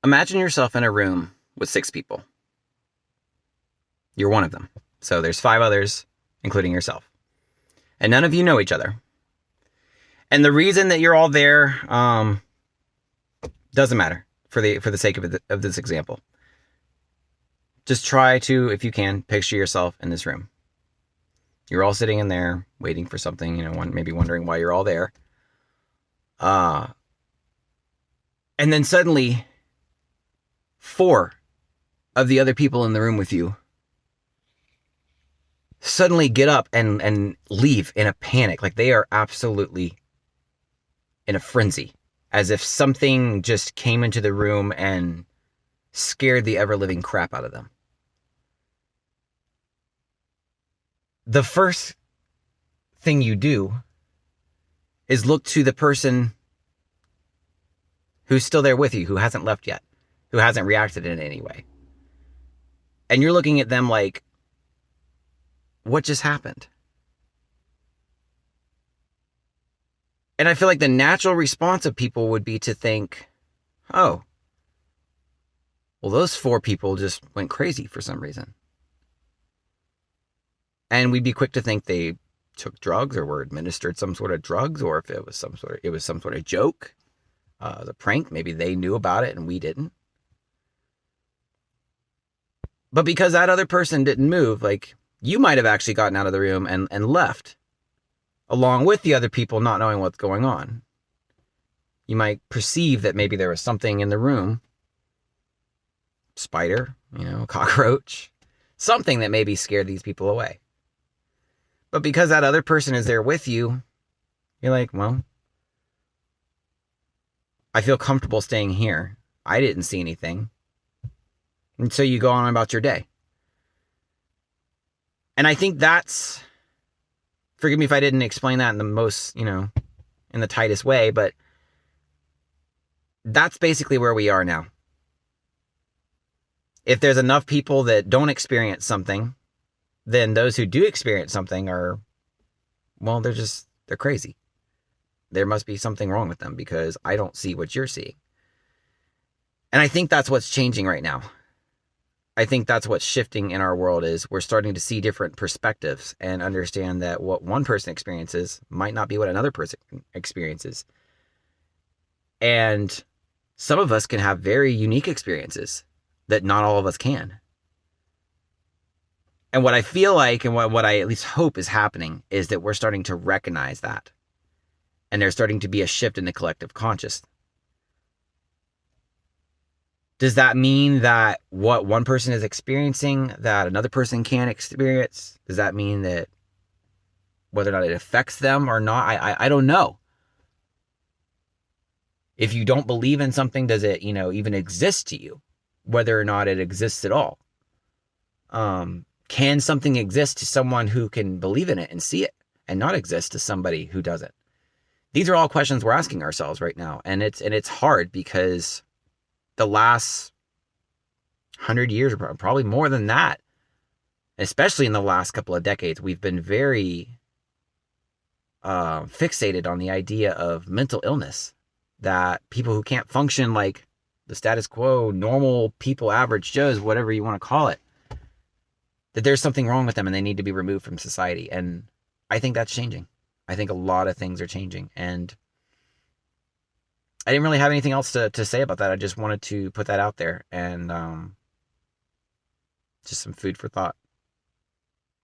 Imagine yourself in a room with 6 people. You're one of them. So there's 5 others, including yourself. And none of you know each other. And the reason that you're all there doesn't matter for the sake of this example. Just try to, if you can, picture yourself in this room. You're all sitting in there waiting for something, maybe wondering why you're all there. And then suddenly 4 of the other people in the room with you suddenly get up and leave in a panic. Like they are absolutely in a frenzy, as if something just came into the room and scared the ever-living crap out of them. The first thing you do is look to the person who's still there with you, who hasn't left yet, who hasn't reacted in any way. And you're looking at them like, what just happened? And I feel like the natural response of people would be to think, oh, well, those 4 people just went crazy for some reason. And we'd be quick to think they took drugs or were administered some sort of drugs, or if it was some sort of joke, the prank, maybe they knew about it and we didn't. But because that other person didn't move, like you might have actually gotten out of the room and left, along with the other people not knowing what's going on. You might perceive that maybe there was something in the room, spider, cockroach, something that maybe scared these people away. But because that other person is there with you, you're like, well, I feel comfortable staying here. I didn't see anything. And so you go on about your day. And I think that's, forgive me if I didn't explain that in the most, in the tightest way, but that's basically where we are now. If there's enough people that don't experience something, then those who do experience something are, well, they're crazy. There must be something wrong with them because I don't see what you're seeing. And I think that's what's changing right now. I think that's what's shifting in our world is we're starting to see different perspectives and understand that what one person experiences might not be what another person experiences. And some of us can have very unique experiences that not all of us can. And what I feel like, and what I at least hope is happening, is that we're starting to recognize that. And there's starting to be a shift in the collective conscious. Does that mean that what one person is experiencing, that another person can't experience? Does that mean that whether or not it affects them or not? I don't know. If you don't believe in something, does it, even exist to you? Whether or not it exists at all. Can something exist to someone who can believe in it and see it and not exist to somebody who doesn't? These are all questions we're asking ourselves right now. And it's hard because the last 100 years, or probably more than that, especially in the last couple of decades, we've been very fixated on the idea of mental illness, that people who can't function like the status quo, normal people, average Joes, whatever you want to call it, that there's something wrong with them and they need to be removed from society. And I think that's changing. I think a lot of things are changing. And I didn't really have anything else to say about that. I just wanted to put that out there and just some food for thought.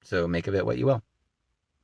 So make of it what you will.